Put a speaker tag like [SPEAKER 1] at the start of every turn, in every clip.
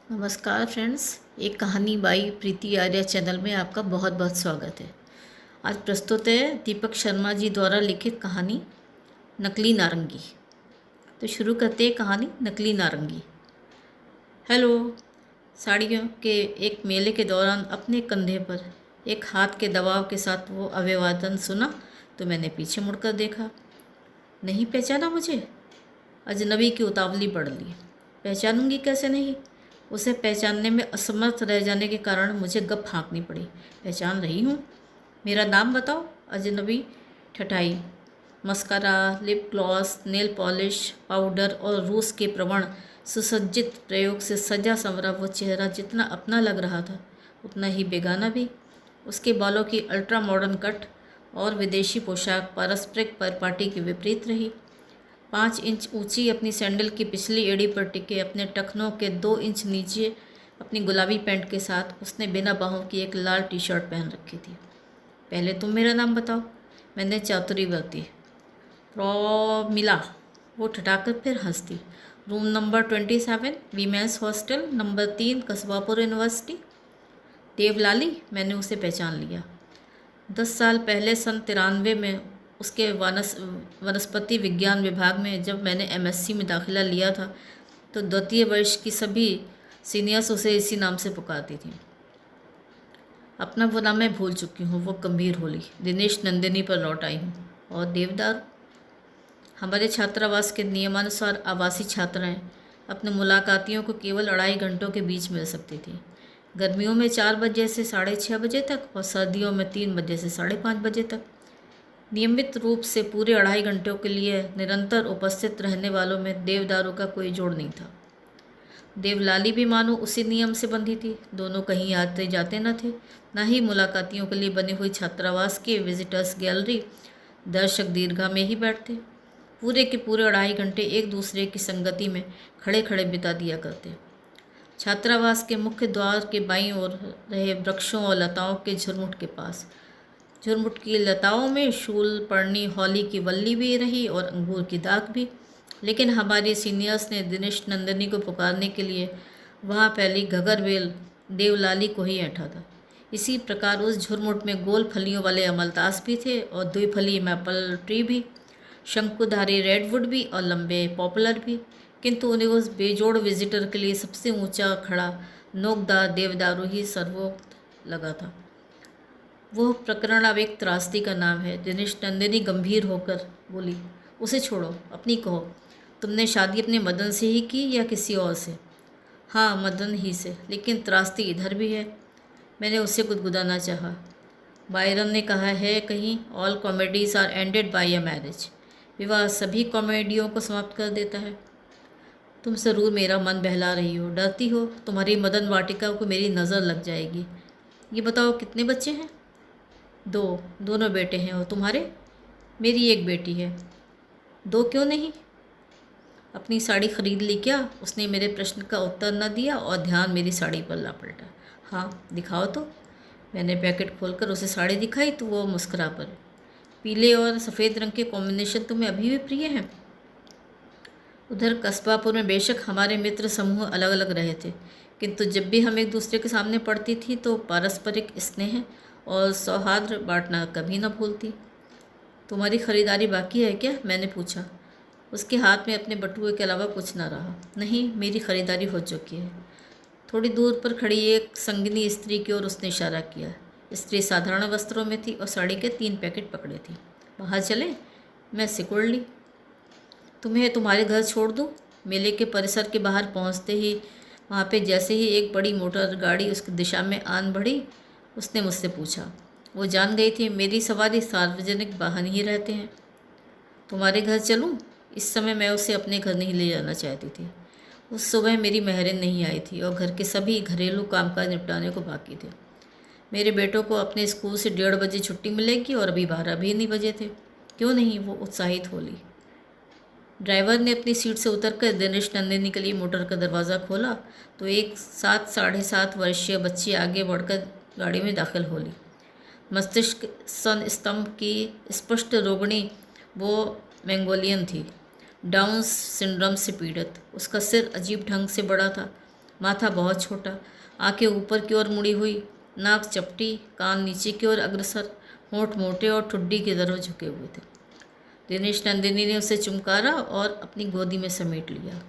[SPEAKER 1] नमस्कार फ्रेंड्स। एक कहानी बाई प्रीति आर्या चैनल में आपका बहुत बहुत स्वागत है। आज प्रस्तुत है दीपक शर्मा जी द्वारा लिखित कहानी नकली नारंगी। तो शुरू करते हैं कहानी नकली नारंगी। हेलो। साड़ियों के एक मेले के दौरान अपने कंधे पर एक हाथ के दबाव के साथ वो अभिवादन सुना तो मैंने पीछे मुड़कर देखा। नहीं पहचाना मुझे? अजनबी की उतावली बढ़ ली। पहचानूंगी कैसे नहीं? उसे पहचानने में असमर्थ रह जाने के कारण मुझे गप हाँकनी पड़ी। पहचान रही हूँ। मेरा नाम बताओ। अजनबी ठठाई। Mascara, lip gloss, nail polish, powder और रूस के प्रवण सुसज्जित प्रयोग से सजा संवरा वो चेहरा जितना अपना लग रहा था उतना ही बेगाना भी। उसके बालों की अल्ट्रा मॉडर्न कट और विदेशी पोशाक पारस्परिक परिपाटी के विपरीत रही। 5 इंच ऊंची अपनी सैंडल की पिछली एड़ी पर टिके अपने टखनों के 2 इंच नीचे अपनी गुलाबी पैंट के साथ उसने बिना बाहों की एक लाल टी शर्ट पहन रखी थी। पहले तुम मेरा नाम बताओ, मैंने चातुरी बरती। प्रोमिला। वो ठठाकर फिर हंसती। Room number 27, women's hostel, number 3, Kasbapur university. Deolali. मैंने उसे पहचान लिया। 10 साल पहले सन 93 में उसके वनस्पति विज्ञान विभाग में जब मैंने एमएससी में दाखिला लिया था तो द्वितीय वर्ष की सभी सीनियर्स उसे इसी नाम से पुकारती थी। अपना वो नाम मैं भूल चुकी हूँ, वो गंभीर होली। दिनेश नंदिनी पर लौट आई हूँ। और देवदार। हमारे छात्रावास के नियमानुसार आवासी छात्राएं अपने मुलाकातियों को केवल 2.5 घंटों के बीच मिल सकती थी। गर्मियों में 4 बजे से 6:30 बजे तक और सर्दियों में 3 बजे से 5:30 बजे तक। नियमित रूप से पूरे 2.5 घंटों के लिए निरंतर उपस्थित रहने वालों में देवदारों का कोई जोड़ नहीं था। देवलाली भी मानो उसी नियम से बंधी थी। दोनों कहीं आते जाते न थे, न ही मुलाकातियों के लिए बनी हुई छात्रावास के विजिटर्स गैलरी दर्शक दीर्घा में ही बैठते। पूरे के पूरे 2.5 घंटे एक दूसरे की संगति में खड़े खड़े बिता दिया करते। छात्रावास के मुख्य द्वार के बाईं ओर रहे वृक्षों और लताओं के झुरमुट के पास। झुरमुट की लताओं में शूल, पर्णी, हौली की वल्ली भी रही और अंगूर की दाग भी। लेकिन हमारे सीनियर्स ने दिनेश नंदिनी को पुकारने के लिए वहाँ पहली घगरवेल देवलाली को ही ऐंठा था। इसी प्रकार उस झुरमुट में गोल फलियों वाले अमलतास भी थे और द्विफली मैपल ट्री भी, शंकुधारी रेडवुड भी और लंबे पॉपुलर भी। किंतु उन्हें उस बेजोड़ विजिटर के लिए सबसे ऊंचा खड़ा नोकदार देवदारू ही सर्वोक्त लगा था। वह प्रकरण अब एक त्रासदी का नाम है। दिनेश नंदिनी गंभीर होकर बोली। उसे छोड़ो, अपनी कहो। तुमने शादी अपने मदन से ही की या किसी और से? हाँ, मदन ही से, लेकिन त्रासदी इधर भी है। मैंने उसे गुदगुदाना चाहा। बायरन ने कहा है कहीं, all comedies are ended by a marriage. विवाह सभी कॉमेडियों को समाप्त कर देता है। तुम ज़रूर मेरा मन बहला रही हो, डरती हो तुम्हारी मदन वाटिका को मेरी नज़र लग जाएगी। ये बताओ, कितने बच्चे हैं? 2। दोनों बेटे हैं। और तुम्हारे? मेरी एक बेटी है। 2 क्यों नहीं? अपनी साड़ी खरीद ली क्या? उसने मेरे प्रश्न का उत्तर न दिया और ध्यान मेरी साड़ी पर ला पलटा। हाँ, दिखाओ तो। मैंने पैकेट खोलकर उसे साड़ी दिखाई तो वो मुस्कुरा पड़ी। पीले और सफ़ेद रंग के कॉम्बिनेशन तुम्हें अभी भी प्रिय हैं? उधर कस्बापुर में बेशक हमारे मित्र समूह अलग अलग रहे थे, किंतु जब भी हम एक दूसरे के सामने पड़ती थी तो पारस्परिक स्नेह और सौहार्द बांटना कभी न भूलती। तुम्हारी खरीदारी बाकी है क्या? मैंने पूछा। उसके हाथ में अपने बटुए के अलावा कुछ न रहा। नहीं, मेरी खरीदारी हो चुकी है। थोड़ी दूर पर खड़ी एक संगिनी स्त्री की ओर उसने इशारा किया। स्त्री साधारण वस्त्रों में थी और साड़ी के 3 पैकेट पकड़े थी। बाहर चले? मैं सिकुड़ ली। तुम्हें तुम्हारे घर छोड़ दूँ? मेले के परिसर के बाहर पहुँचते ही वहाँ पे जैसे ही एक बड़ी मोटर गाड़ी उसकी दिशा में आन बढ़ी, उसने मुझसे पूछा। वो जान गई थी मेरी सवारी सार्वजनिक वाहन ही रहते हैं। तुम्हारे घर चलूँ? इस समय मैं उसे अपने घर नहीं ले जाना चाहती थी। उस सुबह मेरी महरिन नहीं आई थी और घर के सभी घरेलू कामकाज निपटाने को बाकी थे। मेरे बेटों को अपने स्कूल से 1:30 बजे छुट्टी मिलेगी और अभी 12 भी नहीं बजे थे। क्यों नहीं? वो उत्साहित हो ली। ड्राइवर ने अपनी सीट से उतरकर दिनेश नंदिनी के लिए मोटर का दरवाज़ा खोला तो एक 7-7.5 वर्षीय बच्ची आगे बढ़कर गाड़ी में दाखिल हो ली। मस्तिष्क सन स्तंभ की स्पष्ट रोगणी वो मंगोलियन थी, डाउन सिंड्रोम से पीड़ित। उसका सिर अजीब ढंग से बड़ा था माथा बहुत छोटा, आंखें ऊपर की ओर मुड़ी हुई, नाक चपटी, कान नीचे की ओर अग्रसर, होंठ मोटे और ठुड्डी की तरफ झुके हुए थे। दिनेश नंदिनी ने उसे चुमकारा और अपनी गोदी में समेट लिया।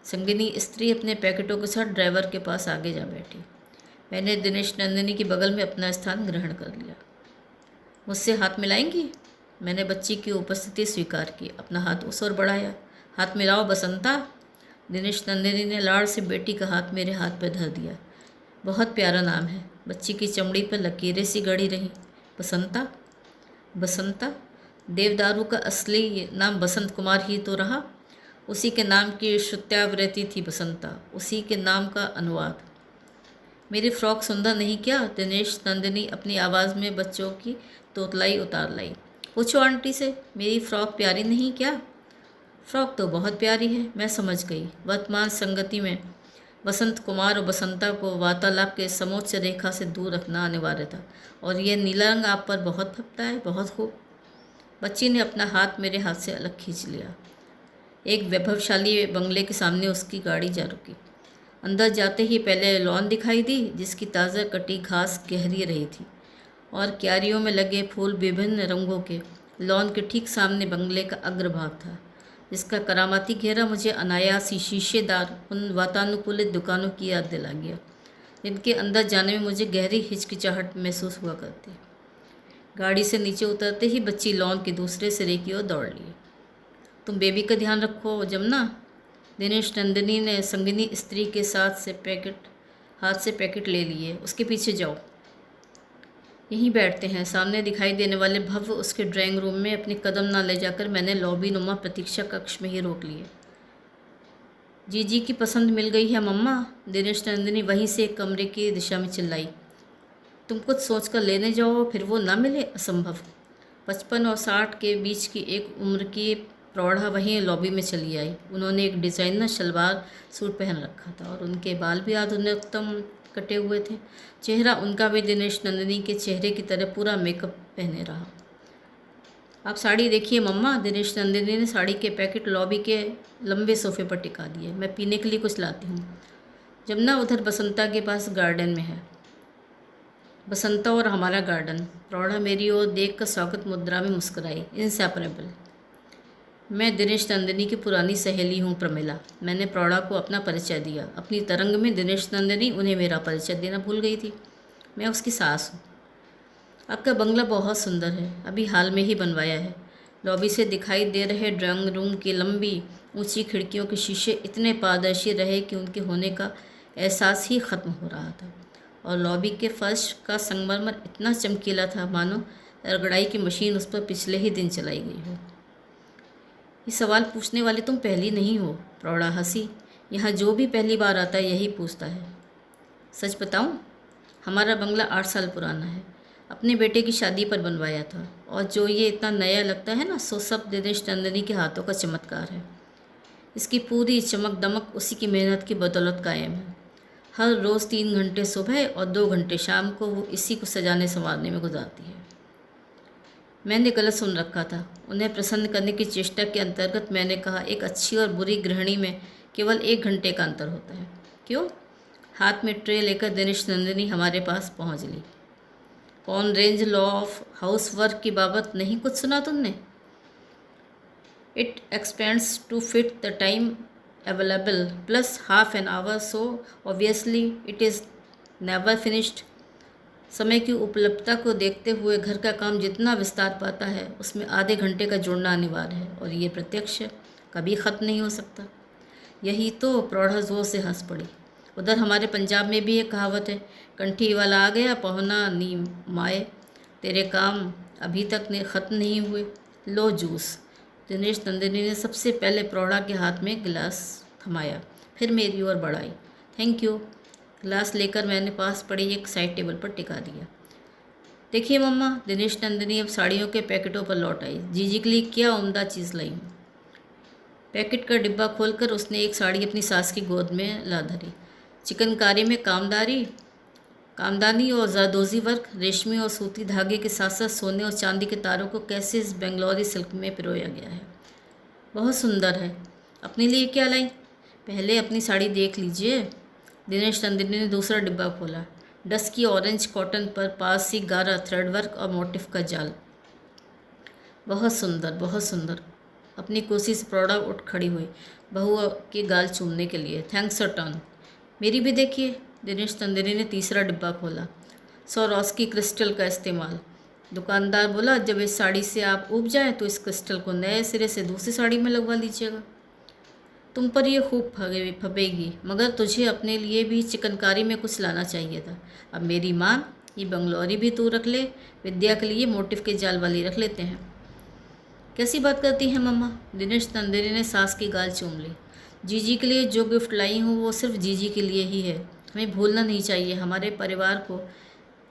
[SPEAKER 1] संगिनी स्त्री अपने पैकेटों के साथ ड्राइवर के पास आगे जा बैठी। मैंने दिनेश नंदिनी के बगल में अपना स्थान ग्रहण कर लिया। मुझसे हाथ मिलाएंगी? मैंने बच्ची की उपस्थिति स्वीकार की, अपना हाथ उस ओर बढ़ाया। हाथ मिलाओ बसंता। दिनेश नंदिनी ने लाड़ से बेटी का हाथ मेरे हाथ पर धर दिया। बहुत प्यारा नाम है। बच्ची की चमड़ी पर लकीरें सी गड़ी रहीं। बसंता, बसंता। देवदारू का असली नाम बसंत कुमार ही तो रहा। उसी के नाम की श्रुत्यावृत्ति थी बसंता, उसी के नाम का अनुवाद। मेरी फ्रॉक सुंदर नहीं क्या? दिनेश नंदिनी अपनी आवाज़ में बच्चों की तोतलाई उतार लाई। पूछो आंटी से, मेरी फ्रॉक प्यारी नहीं क्या? फ्रॉक तो बहुत प्यारी है, मैं समझ गई। वर्तमान संगति में बसंत कुमार और बसंता को वार्तालाप के समोच्च रेखा से दूर रखना अनिवार्य था। और यह नीला रंग आप पर बहुत फपता है, बहुत खूब। बच्ची ने अपना हाथ मेरे हाथ से अलग खींच लिया। एक वैभवशाली बंगले के सामने उसकी गाड़ी जा रुकी। अंदर जाते ही पहले लॉन दिखाई दी, जिसकी ताज़ा कटी घास गहरी रही थी और क्यारियों में लगे फूल विभिन्न रंगों के। लॉन के ठीक सामने बंगले का अग्रभाग था, जिसका करामाती घेरा मुझे अनायास ही शीशेदार उन वातानुकूलित दुकानों की याद दिला गया, जिनके अंदर जाने में मुझे गहरी हिचकिचाहट महसूस हुआ करती। गाड़ी से नीचे उतरते ही बच्ची लॉन के दूसरे सिरे की ओर दौड़ ली। तुम बेबी का ध्यान रखो जमुना। दिनेश नंदिनी ने संगिनी स्त्री के हाथ से पैकेट ले लिए। उसके पीछे जाओ, यहीं बैठते हैं। सामने दिखाई देने वाले भव्य उसके ड्राइंग रूम में अपने कदम न ले जाकर मैंने लॉबी नुमा प्रतीक्षा कक्ष में ही रोक लिए। जीजी की पसंद मिल गई है मम्मा। दिनेश नंदिनी वहीं से एक कमरे की दिशा में चिल्लाई। तुम कुछ सोच कर लेने जाओ, फिर वो ना मिले, असंभव। 55 और 60 के बीच की एक उम्र की प्रौढ़ा वहीं लॉबी में चली आई। उन्होंने एक डिज़ाइनर शलवार सूट पहन रखा था और उनके बाल भी आधुनिकतम कटे हुए थे। चेहरा उनका भी दिनेश नंदिनी के चेहरे की तरह पूरा मेकअप पहने रहा। आप साड़ी देखिए मम्मा। दिनेश नंदिनी ने साड़ी के पैकेट लॉबी के लंबे सोफे पर टिका दिए। मैं पीने के लिए कुछ लाती हूँ। जमुना उधर बसंता के पास गार्डन में है। बसंता और हमारा गार्डन। प्रौढ़ा मेरी ओर देख कर स्वागत मुद्रा में मुस्कुराई। इंसेपरेबल। मैं दिनेश नंदिनी की पुरानी सहेली हूँ प्रमिला। मैंने प्रौढ़ा को अपना परिचय दिया। अपनी तरंग में दिनेश नंदिनी उन्हें मेरा परिचय देना भूल गई थी। मैं उसकी सास हूँ। आपका बंगला बहुत सुंदर है, अभी हाल में ही बनवाया है। लॉबी से दिखाई दे रहे ड्राइंग रूम की लंबी ऊंची खिड़कियों के शीशे इतने पारदर्शी रहे कि उनके होने का एहसास ही ख़त्म हो रहा था। और लॉबी के फर्श का संगमरमर इतना चमकीला था मानो रगड़ाई की मशीन उस पर पिछले ही दिन चलाई गई हो। ये सवाल पूछने वाले तुम पहली नहीं हो। प्रौढ़ा हंसी। यहाँ जो भी पहली बार आता है यही पूछता है। सच बताऊँ, हमारा बंगला 8 साल पुराना है। अपने बेटे की शादी पर बनवाया था। और जो ये इतना नया लगता है ना, सो सब दिनेश नंदिनी के हाथों का चमत्कार है। इसकी पूरी चमक दमक उसी की मेहनत की बदौलत कायम है। हर रोज़ 3 घंटे सुबह और 2 घंटे शाम को वो इसी को सजाने संवारने में गुजारती है। मैंने गलत सुन रखा था। उन्हें प्रसन्न करने की चेष्टा के अंतर्गत मैंने कहा, एक अच्छी और बुरी गृहिणी में केवल 1 घंटे का अंतर होता है। क्यों? हाथ में ट्रे लेकर दिनेश नंदिनी हमारे पास पहुंच ली। कौन रेंज लॉ ऑफ हाउस वर्क की बाबत नहीं कुछ सुना तुमने? It expands to fit the time available plus half an hour, so obviously it is never finished. समय की उपलब्धता को देखते हुए घर का काम जितना विस्तार पाता है उसमें आधे घंटे का जोड़ना अनिवार्य है, और ये प्रत्यक्ष कभी ख़त्म नहीं हो सकता। यही तो। प्रौढ़ा जोर से हंस पड़ी। उधर हमारे पंजाब में भी एक कहावत है, कंठी वाला आ गया पहुना नी माए। तेरे काम अभी तक ख़त्म नहीं हुए, लो जूस। दिनेश नंदिनी ने सबसे पहले प्रौढ़ा के हाथ में गिलास थमाया, फिर मेरी ओर बढ़ाई। Thank you. गिलास लेकर मैंने पास पड़ी एक साइड टेबल पर टिका दिया। देखिए मम्मा। दिनेश नंदिनी अब साड़ियों के पैकेटों पर लौट आई। जीजी के लिए क्या उम्दा चीज़ लाई हूँ। पैकेट का डिब्बा खोलकर उसने एक साड़ी अपनी सास की गोद में ला धरी। चिकनकारी में कामदानी और जरदोजी वर्क, रेशमी और सूती धागे के साथ साथ सोने और चांदी के तारों को कैसे इस बेंगलोरी सिल्क में पिरोया गया है। बहुत सुंदर है। अपने लिए क्या लाई? पहले अपनी साड़ी देख लीजिए। दिनेश नंदिनी ने दूसरा डिब्बा खोला। डस्की ऑरेंज कॉटन पर पास ही गारा थ्रेड वर्क और मोटिफ का जाल। बहुत सुंदर, बहुत सुंदर। अपनी कुर्सी से प्रौढ़ा उठ खड़ी हुई, बहू के गाल चूमने के लिए। Thanks turn. मेरी भी देखिए। दिनेश नंदिनी ने तीसरा डिब्बा खोला। स्वरोस्की क्रिस्टल का इस्तेमाल। दुकानदार बोला, जब इस साड़ी से आप ऊब जाएं तो इस क्रिस्टल को नए सिरे से दूसरी साड़ी में लगवा लीजिएगा। तुम पर यह खूब फबेगी, मगर तुझे अपने लिए भी चिकनकारी में कुछ लाना चाहिए था। अब मेरी मान, ये बंगलौरी भी तू रख ले, विद्या के लिए मोटिफ के जाल वाली रख लेते हैं। कैसी बात करती हैं मम्मा? दिनेश नंदिनी ने सास की गाल चूम ली। जीजी के लिए जो गिफ्ट लाई हूँ वो सिर्फ जीजी के लिए ही है। हमें भूलना नहीं चाहिए, हमारे परिवार को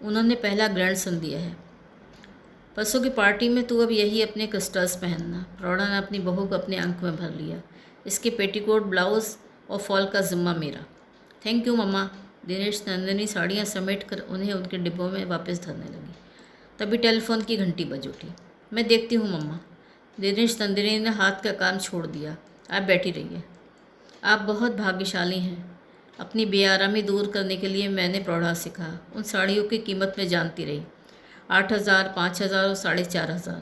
[SPEAKER 1] उन्होंने पहला ग्रैंडसन दिया है। परसों की पार्टी में तू अब यही अपने क्रिस्टल्स पहनना। प्रौढ़ा ने अपनी बहू को अपने अंक में भर लिया। इसके पेटीकोट, ब्लाउज़ और फॉल का ज़िम्मा मेरा। थैंक यू मम्मा। दिनेश नंदिनी साड़ियाँ समेट कर उन्हें उनके डिब्बों में वापस धरने लगी। तभी टेलीफोन की घंटी बज उठी। मैं देखती हूँ मम्मा। दिनेश नंदिनी ने हाथ का काम छोड़ दिया। आप बैठी रहिए। आप बहुत भाग्यशाली हैं। अपनी बेआरामी दूर करने के लिए मैंने प्रौढ़ा सीखा। उन साड़ियों की कीमत में जानती रही, 8,000, 5,000 और 4,500।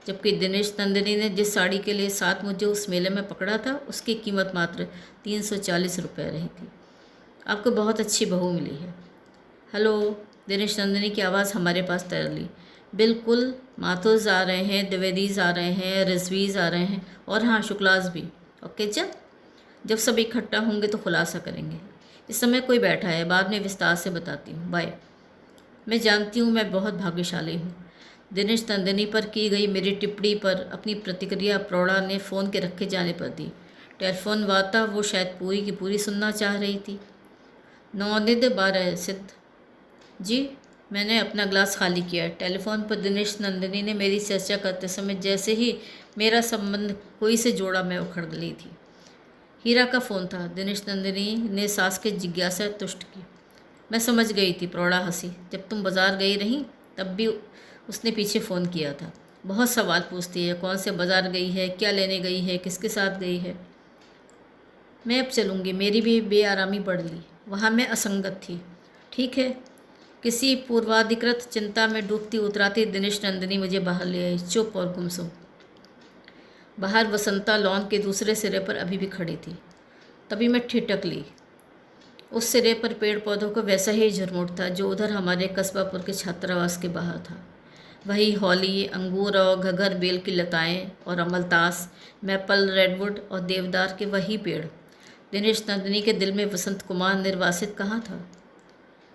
[SPEAKER 1] जबकि दिनेश नंदिनी ने जिस साड़ी के लिए साथ मुझे उस मेले में पकड़ा था, उसकी कीमत मात्र 340 रुपये रही थी। आपको बहुत अच्छी बहू मिली है। हेलो। दिनेश नंदिनी की आवाज़ हमारे पास तैर ली। बिल्कुल। माथुर्स आ रहे हैं, द्विवेदीज आ रहे हैं, रिजवीज आ रहे हैं, और हाँ, शुक्लास भी। ओके चल, जब सब इकट्ठा होंगे तो खुलासा करेंगे। इस समय कोई बैठा है, बाद में विस्तार से बताती हूँ। बाय। मैं जानती हूँ मैं बहुत भाग्यशाली हूँ। दिनेश नंदिनी पर की गई मेरी टिप्पणी पर अपनी प्रतिक्रिया प्रौढ़ा ने फ़ोन के रखे जाने पर दी। टेलीफोन वार्ता वो शायद पूरी की पूरी सुनना चाह रही थी। 9:12 सिद्ध। जी। मैंने अपना ग्लास खाली किया। टेलीफोन पर दिनेश नंदिनी ने मेरी चर्चा करते समय जैसे ही मेरा संबंध कोई से जोड़ा, मैं उखड़ गई थी। हीरा का फ़ोन था। दिनेश नंदिनी ने सास की जिज्ञासा तुष्ट की। मैं समझ गई थी, प्रौढ़ा हंसी। जब तुम बाज़ार गई रही तब भी उसने पीछे फ़ोन किया था। बहुत सवाल पूछती है, कौन से बाज़ार गई है, क्या लेने गई है, किसके साथ गई है। मैं अब चलूँगी। मेरी भी बेआरामी बढ़ ली। वहाँ मैं असंगत थी। ठीक है। किसी पूर्वाधिकृत चिंता में डूबती उतराती दिनेश नंदिनी मुझे बाहर ले आई, चुप और गुमसुम। बाहर वसंता लॉन के दूसरे सिरे पर अभी भी खड़ी थी। तभी मैं ठिठक ली। उस सिरे पर पेड़ पौधों का वैसा ही झुरमुट था जो उधर हमारे कस्बापुर के छात्रावास के बाहर था। वही हॉली, अंगूर और घगर बेल की लताएं और अमलतास, मैपल, रेडवुड और देवदार के वही पेड़। दिनेश नंदिनी के दिल में वसंत कुमार निर्वासित कहाँ था?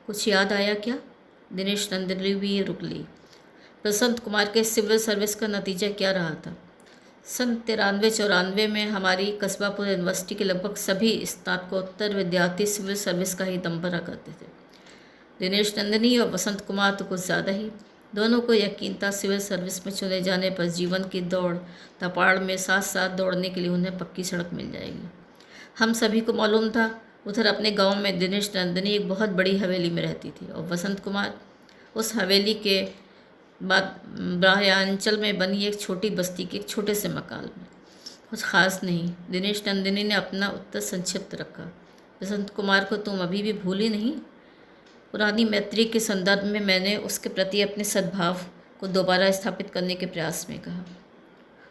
[SPEAKER 1] कुछ याद आया क्या? दिनेश नंदिनी भी रुक ली। वसंत कुमार के सिविल सर्विस का नतीजा क्या रहा था? सन 93-94 में हमारी कस्बापुर यूनिवर्सिटी के लगभग सभी स्नातकोत्तर विद्यार्थी सिविल सर्विस का ही दम भरा करते थे। दिनेश नंदिनी और वसंत कुमार तो कुछ ज़्यादा ही। दोनों को यकीन था सिविल सर्विस में चुने जाने पर जीवन की दौड़ धपाड़ में साथ साथ दौड़ने के लिए उन्हें पक्की सड़क मिल जाएगी। हम सभी को मालूम था, उधर अपने गांव में दिनेश नंदिनी एक बहुत बड़ी हवेली में रहती थी और वसंत कुमार उस हवेली के बाद ब्राह्यांचल में बनी एक छोटी बस्ती के एक छोटे से मकान में। कुछ खास नहीं। दिनेश नंदिनी ने अपना उत्तर संक्षिप्त रखा। वसंत कुमार को तुम अभी भी भूली नहीं? पुरानी मैत्री के संदर्भ में मैंने उसके प्रति अपने सद्भाव को दोबारा स्थापित करने के प्रयास में कहा।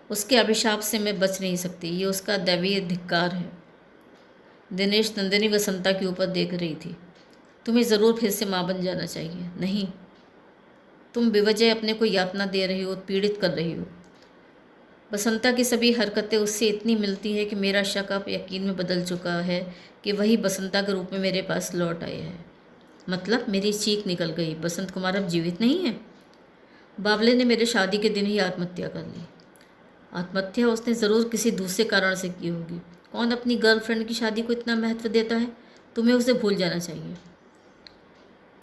[SPEAKER 1] उसके अभिशाप से मैं बच नहीं सकती, ये उसका दैवीय धिक्कार है। दिनेश नंदिनी वसंता के ऊपर देख रही थी। तुम्हें ज़रूर फिर से माँ बन जाना चाहिए। नहीं, तुम बेवजह अपने को यातना दे रही हो, पीड़ित कर रही हो। बसंता की सभी हरकतें उससे इतनी मिलती है कि मेरा शक अब यकीन में बदल चुका है कि वही बसंता के रूप में मेरे पास लौट आए है। मतलब? मेरी चीख निकल गई। बसंत कुमार अब जीवित नहीं है? बावले ने मेरे शादी के दिन ही आत्महत्या कर ली। आत्महत्या उसने ज़रूर किसी दूसरे कारण से की होगी। कौन अपनी गर्लफ्रेंड की शादी को इतना महत्व देता है? तुम्हें उसे भूल जाना चाहिए।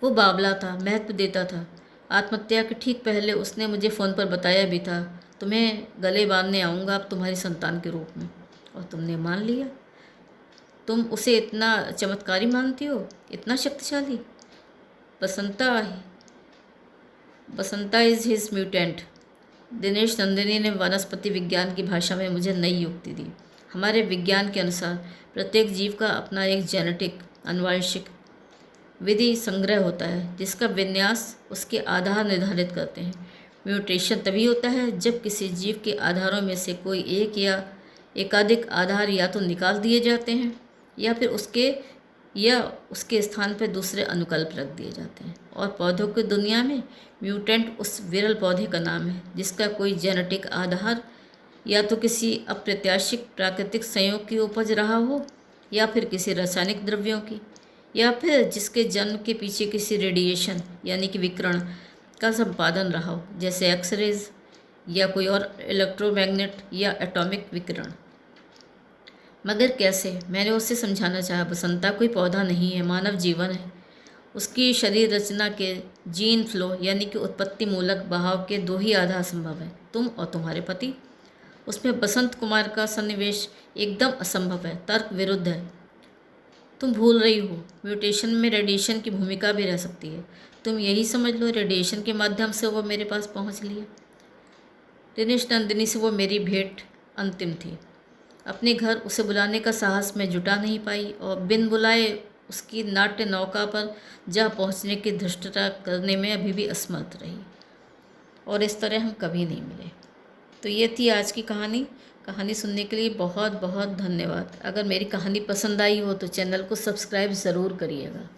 [SPEAKER 1] वो बावला था, महत्व देता था। आत्महत्या के ठीक पहले उसने मुझे फ़ोन पर बताया भी था, तुम्हें गले बांधने आऊँगा अब तुम्हारी संतान के रूप में। और तुमने मान लिया। तुम उसे इतना चमत्कारी मानती हो, इतना शक्तिशाली। Basanta is his mutant. Dinesh Nandini ने वनस्पति विज्ञान की भाषा में मुझे नई युक्ति दी। हमारे विज्ञान के अनुसार प्रत्येक जीव का अपना एक जेनेटिक आनुवंशिक विधि संग्रह होता है जिसका विन्यास उसके आधार निर्धारित करते हैं। म्यूटेशन तभी होता है जब किसी जीव के आधारों में से कोई एक या एकाधिक आधार या तो निकाल दिए जाते हैं या फिर उसके स्थान पर दूसरे अनुकल्प रख दिए जाते हैं। और पौधों की दुनिया में म्यूटेंट उस विरल पौधे का नाम है जिसका कोई जेनेटिक आधार या तो किसी अप्रत्याशित प्राकृतिक संयोग की उपज रहा हो या फिर किसी रासायनिक द्रव्यों की, या फिर जिसके जन्म के पीछे किसी रेडिएशन यानी कि विकिरण का संपादन रहा हो, जैसे एक्सरेज या कोई और इलेक्ट्रोमैग्नेट या एटॉमिक विकिरण। मगर कैसे? मैंने उससे समझाना चाहा, बसंता कोई पौधा नहीं है, मानव जीवन है। उसकी शरीर रचना के जीन फ्लो यानी कि उत्पत्ति मूलक बहाव के दो ही आधार संभव है, तुम और तुम्हारे पति। उसमें बसंत कुमार का सन्निवेश एकदम असंभव है, तर्क विरुद्ध है। तुम भूल रही हो, म्यूटेशन में रेडिएशन की भूमिका भी रह सकती है। तुम यही समझ लो रेडिएशन के माध्यम से वो मेरे पास पहुंच लिया। दिनेश नंदिनी से वो मेरी भेंट अंतिम थी। अपने घर उसे बुलाने का साहस मैं जुटा नहीं पाई और बिन बुलाए उसकी नाट्य नौका पर जा पहुंचने की धृष्टता करने में अभी भी असमर्थ रही, और इस तरह हम कभी नहीं मिले। तो ये थी आज की कहानी। कहानी सुनने के लिए बहुत बहुत धन्यवाद। अगर मेरी कहानी पसंद आई हो तो चैनल को सब्सक्राइब ज़रूर करिएगा।